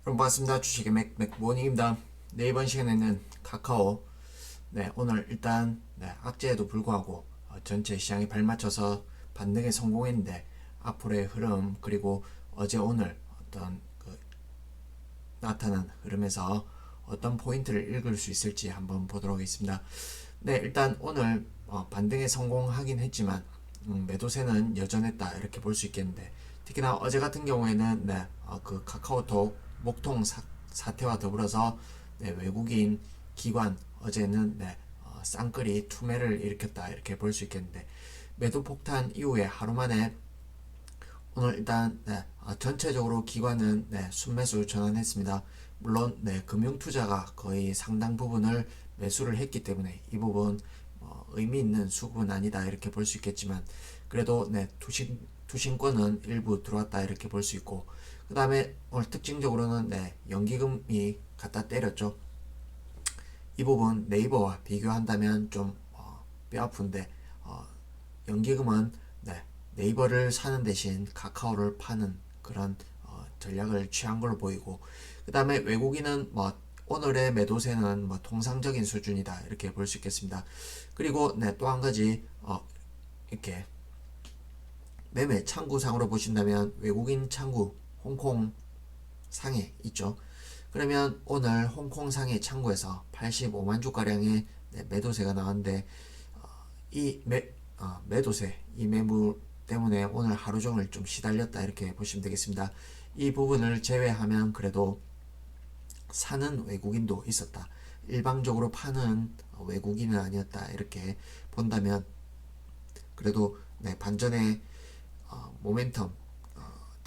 여러분 반갑습니다. 주식의 맥모닝입니다. 네, 이번 시간에는 카카오, 오늘 일단 악재에도 불구하고 전체 시장에 발맞춰서 반등에 성공했는데 앞으로의 흐름, 그리고 어제 오늘 어떤 나타난 흐름에서 어떤 포인트를 읽을 수 있을지 한번 보도록 하겠습니다. 네, 일단 오늘 반등에 성공하긴 했지만 매도세는 여전했다 이렇게 볼 수 있겠는데, 특히나 어제 같은 경우에는 그 카카오톡 목통 사태와 더불어서 외국인 기관 어제는 쌍끌이 투매를 일으켰다 이렇게 볼 수 있겠는데, 매도 폭탄 이후에 하루 만에 오늘 일단 전체적으로 기관은 순매수 전환했습니다. 물론 금융투자가 거의 상당 부분을 매수를 했기 때문에 이 부분 의미 있는 수급은 아니다 이렇게 볼 수 있겠지만, 그래도 투신권은 일부 들어왔다 이렇게 볼 수 있고, 그 다음에 오늘 특징적으로는 연기금이 갖다 때렸죠. 이 부분 네이버와 비교한다면 좀 뼈아픈데, 연기금은 네이버를 사는 대신 카카오를 파는 그런 전략을 취한 걸로 보이고, 그 다음에 외국인은 오늘의 매도세는 통상적인 수준이다 이렇게 볼 수 있겠습니다. 그리고 또 한 가지 이렇게 매매 창구상으로 보신다면 외국인 창구 홍콩 상해 있죠. 그러면 오늘 홍콩 상해 창구에서 85만 주가량의 매도세가 나왔는데, 이 매도세, 이 매물 때문에 오늘 하루 종일 좀 시달렸다 이렇게 보시면 되겠습니다. 이 부분을 제외하면 그래도 사는 외국인도 있었다, 일방적으로 파는 외국인은 아니었다 이렇게 본다면, 그래도 반전의 모멘텀,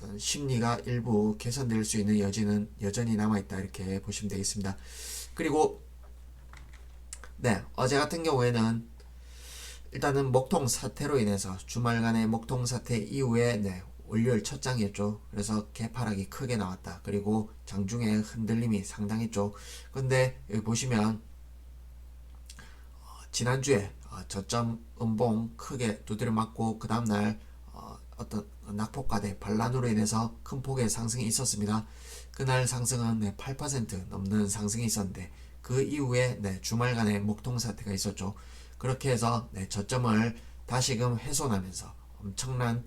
어떤 심리가 일부 개선될 수 있는 여지는 여전히 남아있다 이렇게 보시면 되겠습니다. 그리고 어제 같은 경우에는 일단은 목통 사태로 인해서 주말간의 목통 사태 이후에 월요일 첫 장이었죠. 그래서 개파락이 크게 나왔다. 그리고 장중에 흔들림이 상당했죠. 근데 여기 보시면 지난주에 저점 음봉 크게 두드려 맞고 그 다음날 어떤 낙폭과대 반란으로 인해서 큰 폭의 상승이 있었습니다. 그날 상승은 8% 넘는 상승이 있었는데, 그 이후에 주말간의 목통 사태가 있었죠. 그렇게 해서 저점을 다시금 훼손하면서 엄청난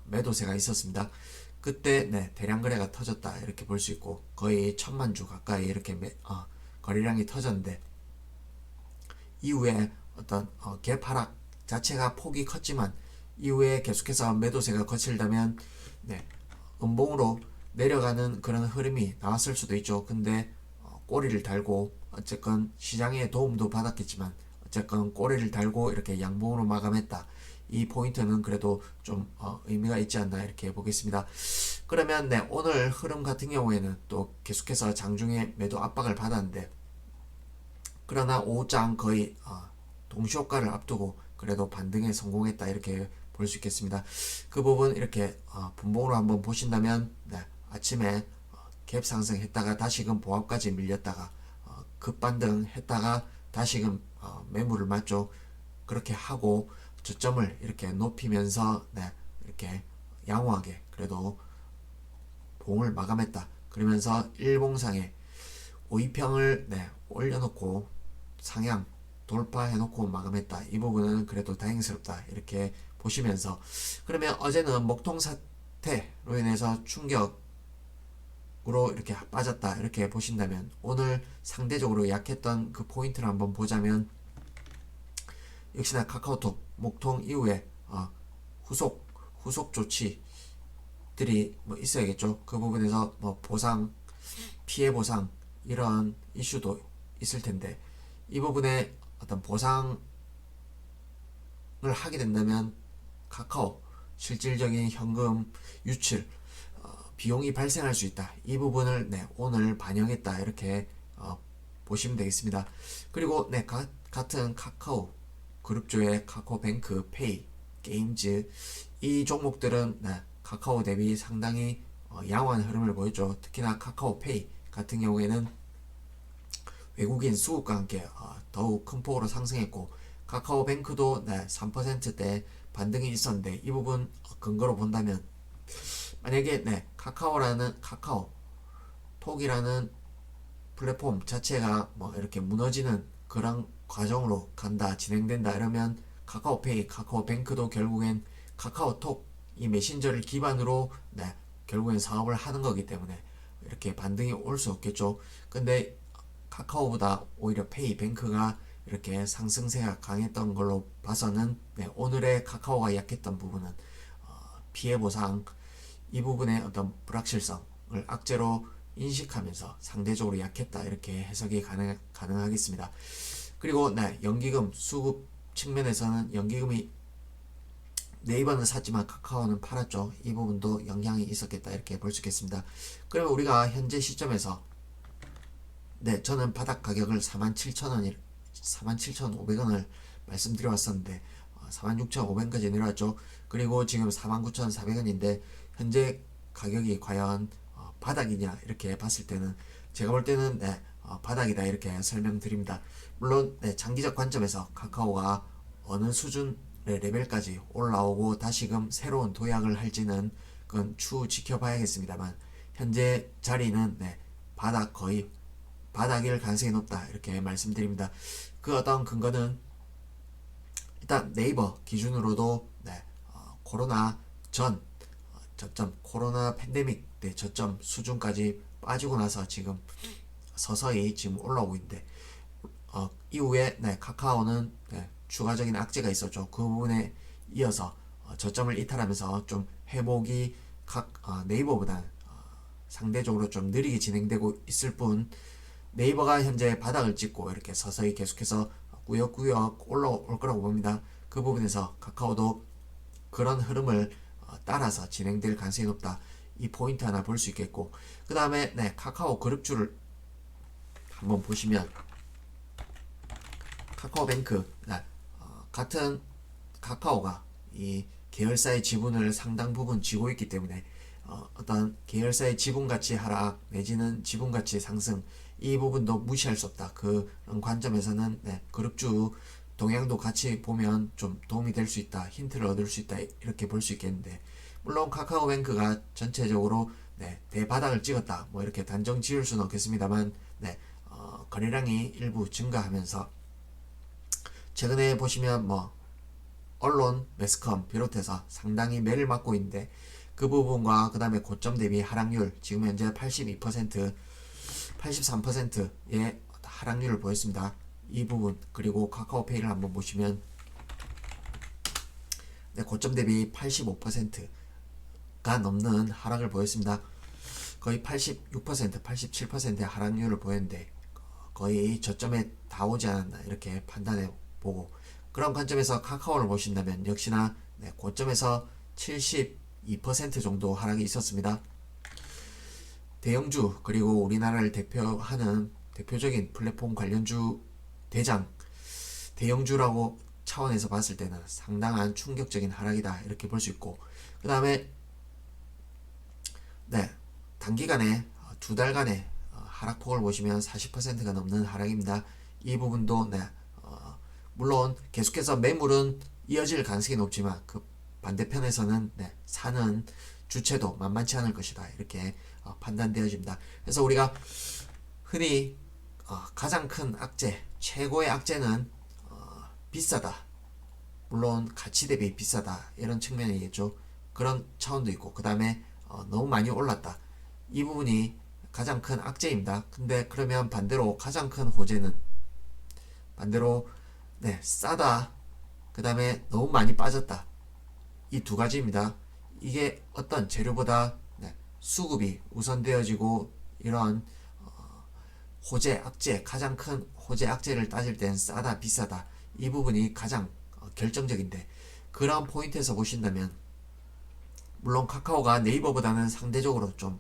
매도세가 있었습니다. 그때 대량 거래가 터졌다 이렇게 볼 수 있고, 거의 1000만 주 가까이 이렇게 거래량이 터졌는데, 이후에 어떤 개파락 자체가 폭이 컸지만 이후에 계속해서 매도세가 거칠다면 음봉으로 내려가는 그런 흐름이 나왔을 수도 있죠. 근데 꼬리를 달고, 어쨌건 시장의 도움도 받았겠지만 어쨌건 꼬리를 달고 이렇게 양봉으로 마감했다. 이 포인트는 그래도 좀 의미가 있지 않나 이렇게 보겠습니다. 그러면 오늘 흐름 같은 경우에는 또 계속해서 장중에 매도 압박을 받았는데, 그러나 오후장 거의 동시효과를 앞두고 그래도 반등에 성공했다 이렇게 볼 수 있겠습니다. 그 부분 이렇게 분봉으로 한번 보신다면 아침에 갭 상승했다가 다시금 보합까지 밀렸다가 급반등 했다가 다시금 매물을 맞죠. 그렇게 하고 저점을 이렇게 높이면서 이렇게 양호하게 그래도 봉을 마감했다. 그러면서 일봉상에 5위평을 올려놓고 상향 돌파해놓고 마감했다. 이 부분은 그래도 다행스럽다 이렇게 보시면서, 그러면 어제는 목통 사태로 인해서 충격으로 이렇게 빠졌다 이렇게 보신다면, 오늘 상대적으로 약했던 그 포인트를 한번 보자면, 역시나 카카오톡 목통 이후에 후속 조치들이 있어야겠죠. 그 부분에서 보상, 피해 보상 이런 이슈도 있을 텐데, 이 부분에 어떤 보상을 하게 된다면 카카오 실질적인 현금 유출 비용이 발생할 수 있다. 이 부분을 오늘 반영했다 이렇게 보시면 되겠습니다. 그리고 같은 카카오 그룹주의 카카오뱅크, 페이, 게임즈 이 종목들은 카카오 대비 상당히 양호한 흐름을 보였죠. 특히나 카카오페이 같은 경우에는 외국인 수급과 함께 더욱 큰 폭으로 상승했고, 카카오뱅크도 3%대 반등이 있었는데, 이 부분 근거로 본다면 만약에 카카오 톡이라는 플랫폼 자체가 뭐 이렇게 무너지는 그런 과정으로 간다, 진행된다 이러면 카카오페이, 카카오뱅크도 결국엔 카카오톡 이 메신저를 기반으로 네, 결국엔 사업을 하는 거기 때문에 이렇게 반등이 올 수 없겠죠. 근데 카카오보다 오히려 페이뱅크가 이렇게 상승세가 강했던 걸로 봐서는 네, 오늘의 카카오가 약했던 부분은 피해 보상 이 부분의 어떤 불확실성을 악재로 인식하면서 상대적으로 약했다 이렇게 해석이 가능하겠습니다. 그리고 네, 연기금 수급 측면에서는 연기금이 네이버는 샀지만 카카오는 팔았죠. 이 부분도 영향이 있었겠다 이렇게 볼 수 있겠습니다. 그러면 우리가 현재 시점에서 네, 저는 바닥 가격을 47,000원, 47,500원을 말씀드려왔었는데 46,500원까지 내려왔죠. 그리고 지금 49,400원인데 현재 가격이 과연 바닥이냐 이렇게 봤을 때는 제가 볼 때는 네, 바닥이다 이렇게 설명드립니다. 물론 네, 장기적 관점에서 카카오가 어느 수준의 레벨까지 올라오고 다시금 새로운 도약을 할지는 그건 추후 지켜봐야겠습니다만 현재 자리는 네, 거의 바닥일 가능성이 높다 이렇게 말씀드립니다. 그 어떤 근거는 일단 네이버 기준으로도 네, 코로나 전 저점 코로나 팬데믹 때 저점 수준까지 빠지고 나서 지금 서서히 지금 올라오고 있는데 이후에 네, 카카오는 네, 추가적인 악재가 있었죠. 그 부분에 이어서 저점을 이탈하면서 좀 회복이 네이버보다 상대적으로 좀 느리게 진행되고 있을 뿐 네이버가 현재 바닥을 찍고 이렇게 서서히 계속해서 꾸역꾸역 올라올 거라고 봅니다. 그 부분에서 카카오도 그런 흐름을 따라서 진행될 가능성이 높다. 이 포인트 하나 볼 수 있겠고 그 다음에 네, 카카오 그룹주를 한번 보시면 카카오뱅크 네, 같은 카카오가 이 계열사의 지분을 상당 부분 쥐고 있기 때문에 어떤 계열사의 지분가치 하락 내지는 지분가치 상승 이 부분도 무시할 수 없다. 그런 관점에서는 네, 그룹주 동향도 같이 보면 좀 도움이 될 수 있다. 힌트를 얻을 수 있다. 이렇게 볼 수 있겠는데 물론 카카오뱅크가 전체적으로 네, 대바닥을 찍었다. 뭐 이렇게 단정 지을 수는 없겠습니다만 네, 거래량이 일부 증가하면서 최근에 보시면 뭐 언론, 매스컴 비롯해서 상당히 매를 맞고 있는데 그 부분과 그 다음에 고점 대비 하락률 지금 현재 82%, 83%의 하락률을 보였습니다. 이 부분 그리고 카카오페이를 한번 보시면 네, 고점 대비 85%가 넘는 하락을 보였습니다. 거의 86%, 87%의 하락률을 보였는데 거의 저점에 다 오지 않았나 이렇게 판단해 보고 그런 관점에서 카카오를 보신다면 역시나 네, 고점에서 72% 정도 하락이 있었습니다. 대형주 그리고 우리나라를 대표하는 대표적인 플랫폼 관련주 대장 대형주라고 차원에서 봤을 때는 상당한 충격적인 하락이다 이렇게 볼 수 있고 그 다음에 네, 단기간에 두 달간의 하락폭을 보시면 40%가 넘는 하락입니다. 이 부분도 네, 물론 계속해서 매물은 이어질 가능성이 높지만 그 반대편에서는 네, 사는 주체도 만만치 않을 것이다 이렇게 판단되어집니다. 그래서 우리가 흔히 가장 큰 악재, 최고의 악재는 비싸다. 물론 가치 대비 비싸다 이런 측면이겠죠. 그런 차원도 있고 그 다음에 너무 많이 올랐다. 이 부분이 가장 큰 악재입니다. 근데 그러면 반대로 가장 큰 호재는 반대로 네, 싸다. 그 다음에 너무 많이 빠졌다. 이 두 가지입니다. 이게 어떤 재료보다 네, 수급이 우선되어지고 이런 호재, 악재, 가장 큰 호재, 악재를 따질 땐 싸다, 비싸다. 이 부분이 가장 결정적인데 그런 포인트에서 보신다면 물론 카카오가 네이버보다는 상대적으로 좀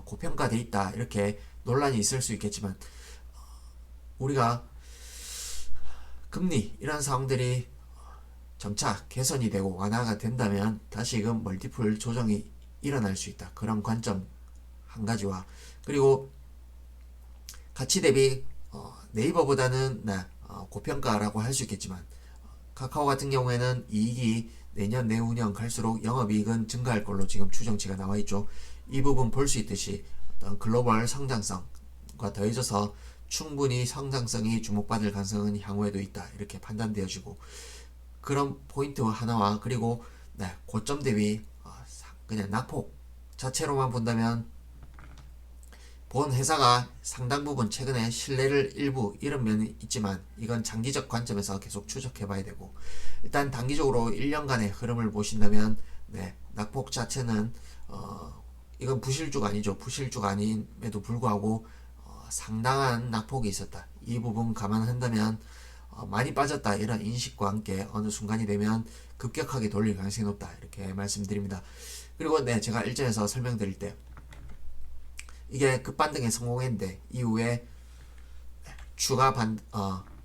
고평가돼 있다 이렇게 논란이 있을 수 있겠지만 우리가 금리 이런 상황들이 점차 개선이 되고 완화가 된다면 다시금 멀티플 조정이 일어날 수 있다. 그런 관점 한 가지와 그리고 가치 대비 네이버보다는 고평가라고 할 수 있겠지만 카카오 같은 경우에는 이익이 내년 내후년 갈수록 영업이익은 증가할 걸로 지금 추정치가 나와 있죠. 이 부분 볼 수 있듯이 어떤 글로벌 성장성과 더해져서 충분히 성장성이 주목받을 가능성은 향후에도 있다 이렇게 판단되어지고, 그런 포인트 하나와 그리고 네, 고점 대비 그냥 낙폭 자체로만 본다면 본 회사가 상당 부분 최근에 신뢰를 일부 잃은 면이 있지만 이건 장기적 관점에서 계속 추적해 봐야 되고, 일단 단기적으로 1년간의 흐름을 보신다면 네, 낙폭 자체는 이건 부실주가 아니죠. 부실주가 아님에도 불구하고 상당한 낙폭이 있었다. 이 부분 감안한다면 많이 빠졌다 이런 인식과 함께 어느 순간이 되면 급격하게 돌릴 가능성이 높다 이렇게 말씀드립니다. 그리고 네, 제가 일전에서 설명드릴 때 이게 급반등에 성공했는데 이후에 추가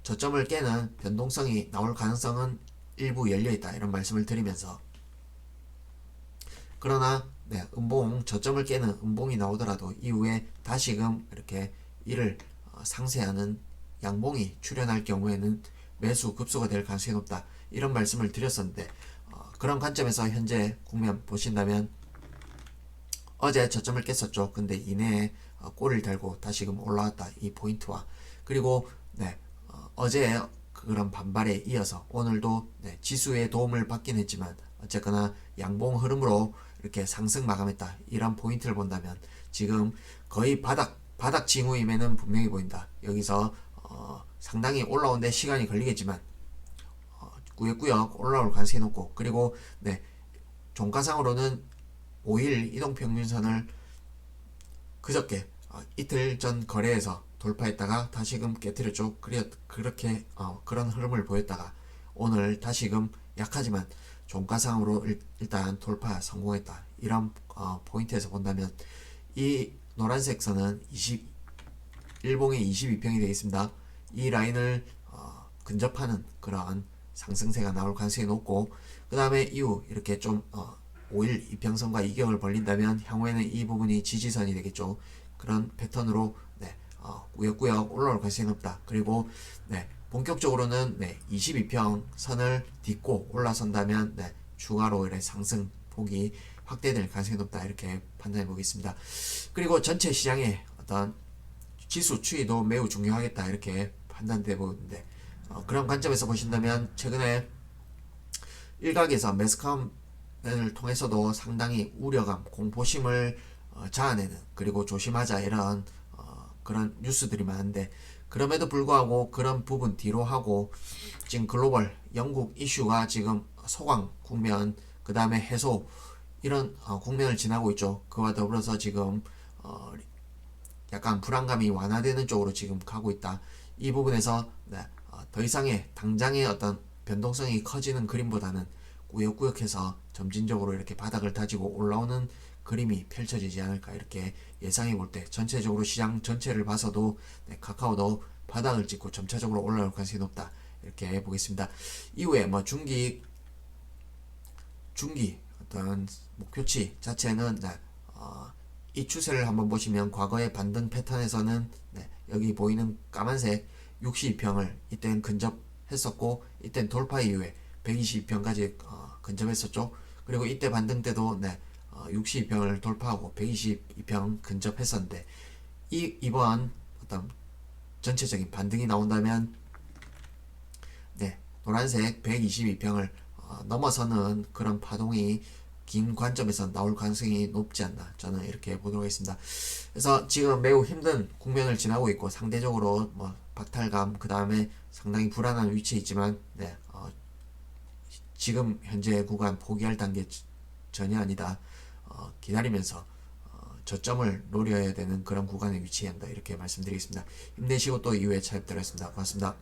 저점을 깨는 변동성이 나올 가능성은 일부 열려있다 이런 말씀을 드리면서, 그러나 네, 음봉 저점을 깨는 음봉이 나오더라도 이후에 다시금 이렇게 이를 상쇄하는 양봉이 출현할 경우에는 매수 급소가 될 가능성이 높다 이런 말씀을 드렸었는데, 그런 관점에서 현재 국면 보신다면 어제 저점을 깼었죠. 근데 이내에 꼬리를 달고 다시금 올라왔다 이 포인트와, 그리고 네, 어제 그런 반발에 이어서 오늘도 네, 지수의 도움을 받긴 했지만 어쨌거나 양봉 흐름으로 이렇게 상승 마감했다 이런 포인트를 본다면 지금 거의 바닥 징후임에는 분명히 보인다. 여기서 상당히 올라오는데 시간이 걸리겠지만 꾸역꾸역 올라올 가능성이 높고, 그리고 네, 종가상으로는 5일 이동평균선을 그저께 이틀 전 거래에서 돌파했다가 다시금 깨뜨렸죠. 그렇게 그런 흐름을 보였다가 오늘 다시금 약하지만 종가상으로 일단 돌파 성공했다 이런 포인트에서 본다면 이 노란색 선은 일봉의 22평이 되겠습니다. 이 라인을 근접하는 그런 상승세가 나올 가능성이 높고, 그 다음에 이후 이렇게 좀 5일 이평선과 이격을 벌린다면 향후에는 이 부분이 지지선이 되겠죠. 그런 패턴으로 네, 꾸역꾸역 올라올 가능성이 높다. 그리고 네, 본격적으로는 네, 22평 선을 딛고 올라선다면 네, 추가로 상승 폭이 확대될 가능성이 높다 이렇게 판단해 보겠습니다. 그리고 전체 시장의 어떤 지수 추이도 매우 중요하겠다 이렇게 판단돼 보는데, 그런 관점에서 보신다면 최근에 일각에서 매스컴을 통해서도 상당히 우려감, 공포심을 자아내는, 그리고 조심하자 이런 그런 뉴스들이 많은데, 그럼에도 불구하고 그런 부분 뒤로 하고 지금 글로벌 영국 이슈가 지금 소강 국면, 그 다음에 해소 이런 국면을 지나고 있죠. 그와 더불어서 지금 약간 불안감이 완화되는 쪽으로 지금 가고 있다. 이 부분에서 네, 더 이상의 당장의 어떤 변동성이 커지는 그림보다는 꾸역꾸역해서 점진적으로 이렇게 바닥을 다지고 올라오는 그림이 펼쳐지지 않을까 이렇게 예상해 볼 때, 전체적으로 시장 전체를 봐서도 네, 카카오도 바닥을 찍고 점차적으로 올라올 가능성이 높다 이렇게 보겠습니다. 이후에 뭐 중기 어떤 목표치 자체는 네, 이 추세를 한번 보시면 과거의 반등 패턴에서는 네, 여기 보이는 까만색 62평을 이때는 근접했었고, 이때는 돌파 이후에 122평까지 근접했었죠. 그리고 이때 반등 때도 네, 62평을 돌파하고 122평 근접했었는데, 이번 어떤 전체적인 반등이 나온다면 네, 노란색 122평을 넘어서는 그런 파동이 긴 관점에서 나올 가능성이 높지 않나 저는 이렇게 보도록 하겠습니다. 그래서 지금 매우 힘든 국면을 지나고 있고 상대적으로 뭐 박탈감, 그 다음에 상당히 불안한 위치에 있지만 네, 지금 현재 구간 포기할 단계 전혀 아니다. 기다리면서 저점을 노려야 되는 그런 구간에 위치한다 이렇게 말씀드리겠습니다. 힘내시고 또 이후에 찾아뵙도록 하겠습니다. 고맙습니다.